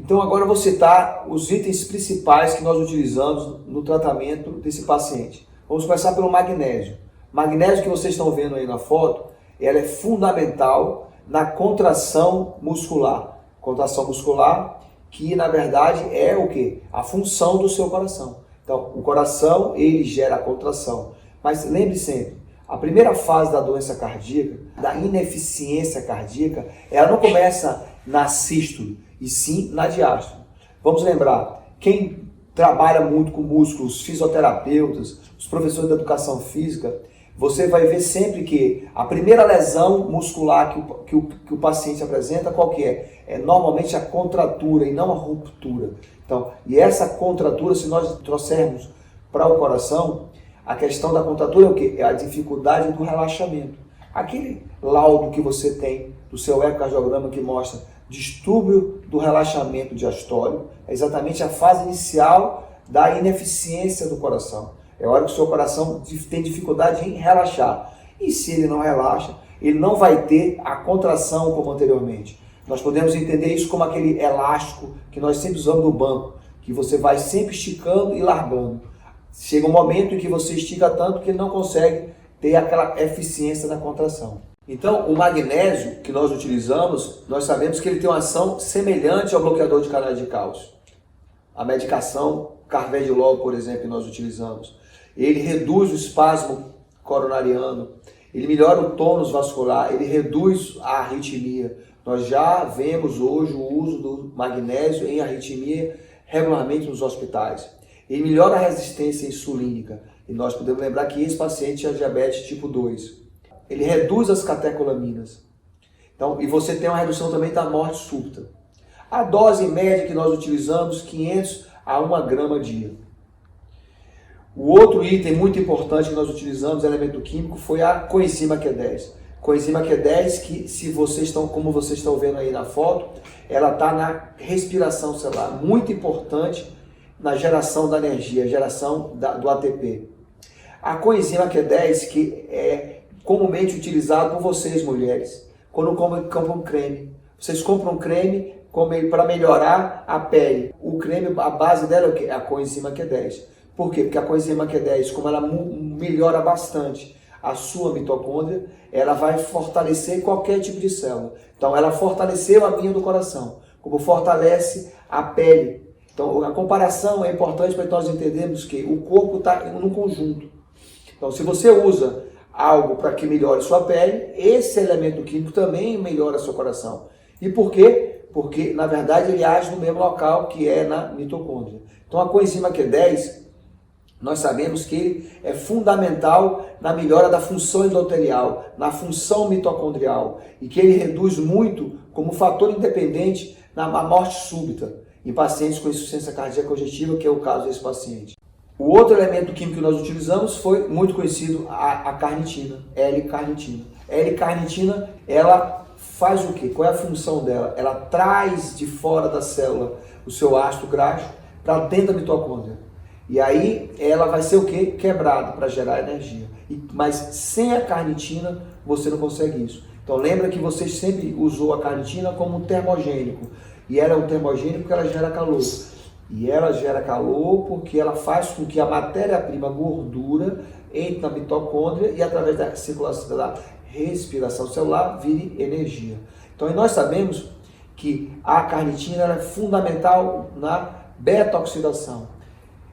Então agora eu vou citar os itens principais que nós utilizamos no tratamento desse paciente. Vamos começar pelo magnésio. Magnésio que vocês estão vendo aí na foto, ela é fundamental na contração muscular. Contração muscular que na verdade é o quê? A função do seu coração. Então o coração ele gera a contração. Mas lembre sempre, a primeira fase da doença cardíaca, da ineficiência cardíaca, ela não começa na sístole, e sim na diástole. Vamos lembrar, quem trabalha muito com músculos, os fisioterapeutas, os professores da educação física, você vai ver sempre que a primeira lesão muscular que o paciente apresenta, qual que é? É normalmente a contratura e não a ruptura. Então, e essa contratura, se nós trouxermos para o coração, a questão da contratura é o quê? É a dificuldade do relaxamento. Aquele laudo que você tem do seu ecocardiograma que mostra distúrbio do relaxamento diastólico é exatamente a fase inicial da ineficiência do coração. É a hora que o seu coração tem dificuldade em relaxar. E se ele não relaxa, ele não vai ter a contração como anteriormente. Nós podemos entender isso como aquele elástico que nós sempre usamos no banco, que você vai sempre esticando e largando. Chega um momento em que você estica tanto que ele não consegue ter aquela eficiência na contração. Então, o magnésio que nós utilizamos, nós sabemos que ele tem uma ação semelhante ao bloqueador de canais de cálcio. A medicação carvedilol, por exemplo, que nós utilizamos. Ele reduz o espasmo coronariano, ele melhora o tônus vascular, ele reduz a arritmia. Nós já vemos hoje o uso do magnésio em arritmia regularmente nos hospitais. Ele melhora a resistência insulínica. E nós podemos lembrar que esse paciente tinha diabetes tipo 2. Ele reduz as catecolaminas. Então, e você tem uma redução também da morte súbita. A dose média que nós utilizamos, 500 a 1 grama dia. O outro item muito importante que nós utilizamos, elemento químico, foi a coenzima Q10. Coenzima Q10 que, se vocês estão, como vocês estão vendo aí na foto, ela está na respiração celular, muito importante na geração da energia, geração do ATP. A coenzima Q10 que é comumente utilizado por vocês, mulheres, quando compram creme. Vocês compram um creme para melhorar a pele. O creme, a base dela é o quê? É a coenzima Q10. Por quê? Porque a coenzima Q10, como ela melhora bastante a sua mitocôndria, ela vai fortalecer qualquer tipo de célula. Então, ela fortaleceu a minha do coração, como fortalece a pele. Então, a comparação é importante para nós entendermos que o corpo está num conjunto. Então, se você usa algo para que melhore sua pele, esse elemento químico também melhora seu coração. E por quê? Porque, na verdade, ele age no mesmo local que é na mitocôndria. Então, a coenzima Q10, nós sabemos que ele é fundamental na melhora da função endotelial, na função mitocondrial, e que ele reduz muito como fator independente na morte súbita em pacientes com insuficiência cardíaca congestiva, que é o caso desse paciente. O outro elemento químico que nós utilizamos foi muito conhecido, a carnitina, L-carnitina. L-carnitina, ela faz o quê? Qual é a função dela? Ela traz de fora da célula o seu ácido graxo para dentro da mitocôndria. E aí ela vai ser o quê? Quebrada para gerar energia. Mas sem a carnitina você não consegue isso. Então lembra que você sempre usou a carnitina como um termogênico. E ela é um termogênico porque ela gera calor. E ela gera calor porque ela faz com que a matéria-prima gordura entre na mitocôndria e através da circulação da respiração celular vire energia. Então nós sabemos que a carnitina é fundamental na beta-oxidação.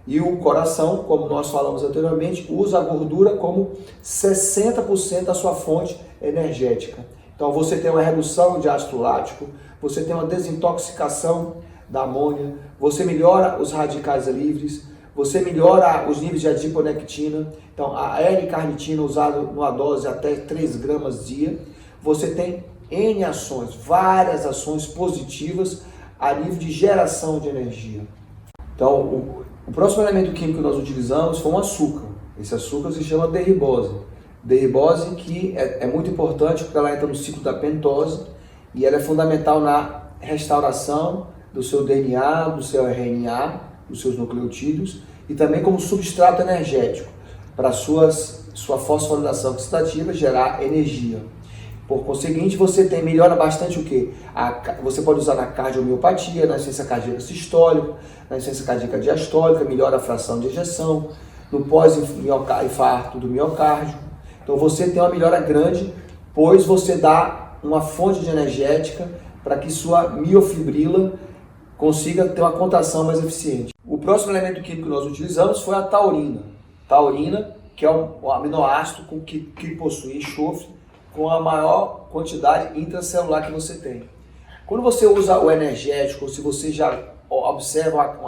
E o coração, como nós falamos anteriormente, usa a gordura como 60% da sua fonte energética. Então você tem uma redução de ácido lático, você tem uma desintoxicação da amônia, você melhora os radicais livres, você melhora os níveis de adiponectina. Então a L-carnitina usada numa dose até 3 gramas dia, você tem N ações, várias ações positivas a nível de geração de energia. Então o próximo elemento químico que nós utilizamos foi um açúcar. Esse açúcar se chama derribose. Derribose que é muito importante porque ela entra no ciclo da pentose e ela é fundamental na restauração do seu DNA, do seu RNA, dos seus nucleotídeos e também como substrato energético para sua fosforilação oxidativa gerar energia. Por conseguinte, você melhora bastante o quê? Você pode usar na cardiomiopatia, na insuficiência cardíaca sistólica, na insuficiência cardíaca diastólica, melhora a fração de ejeção, no pós-infarto do miocárdio. Então você tem uma melhora grande, pois você dá uma fonte de energética para que sua miofibrila consiga ter uma contração mais eficiente. O próximo elemento químico que nós utilizamos foi a taurina. Taurina, que é o aminoácido que possui enxofre, com a maior quantidade intracelular que você tem. Quando você usa o energético, ou se você já observa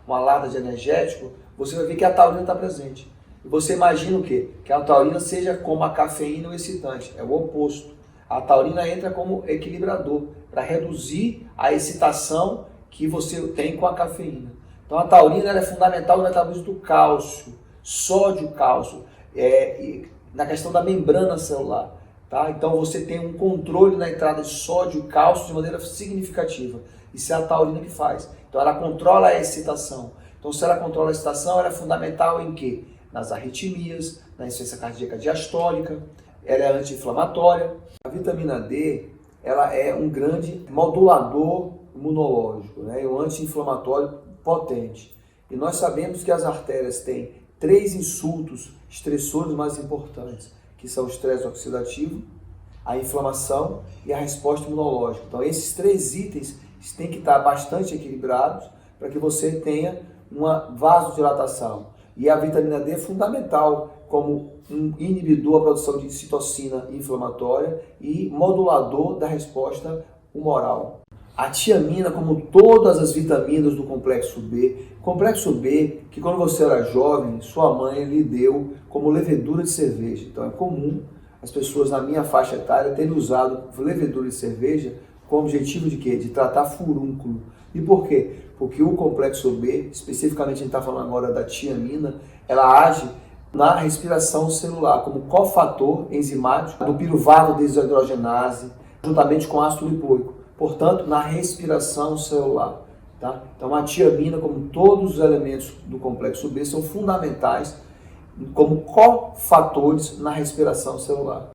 uma lata de energético, você vai ver que a taurina está presente. E você imagina o quê? Que a taurina seja como a cafeína ou excitante. É o oposto. A taurina entra como equilibrador, para reduzir a excitação que você tem com a cafeína. Então a taurina é fundamental no metabolismo do cálcio, sódio, cálcio, na questão da membrana celular. Tá? Então você tem um controle na entrada de sódio e cálcio de maneira significativa. Isso é a taurina que faz. Então ela controla a excitação. Então se ela controla a excitação, ela é fundamental em quê? Nas arritmias, na insuficiência cardíaca diastólica, ela é anti-inflamatória. A vitamina D, ela é um grande modulador imunológico, né? Um anti-inflamatório potente. E nós sabemos que as artérias têm 3 insultos estressores mais importantes, que são o estresse oxidativo, a inflamação e a resposta imunológica. Então esses 3 itens têm que estar bastante equilibrados para que você tenha uma vasodilatação. E a vitamina D é fundamental como um inibidor da produção de citocina inflamatória e modulador da resposta humoral. A tiamina, como todas as vitaminas do complexo B, que quando você era jovem, sua mãe lhe deu como levedura de cerveja. Então é comum as pessoas na minha faixa etária terem usado levedura de cerveja com o objetivo de quê? De tratar furúnculo. E por quê? Porque o complexo B, especificamente a gente está falando agora da tiamina, ela age na respiração celular como cofator enzimático do piruvato desidrogenase, juntamente com ácido lipoico. Portanto, na respiração celular. Tá? Então, a tiamina, como todos os elementos do complexo B, são fundamentais como cofatores na respiração celular.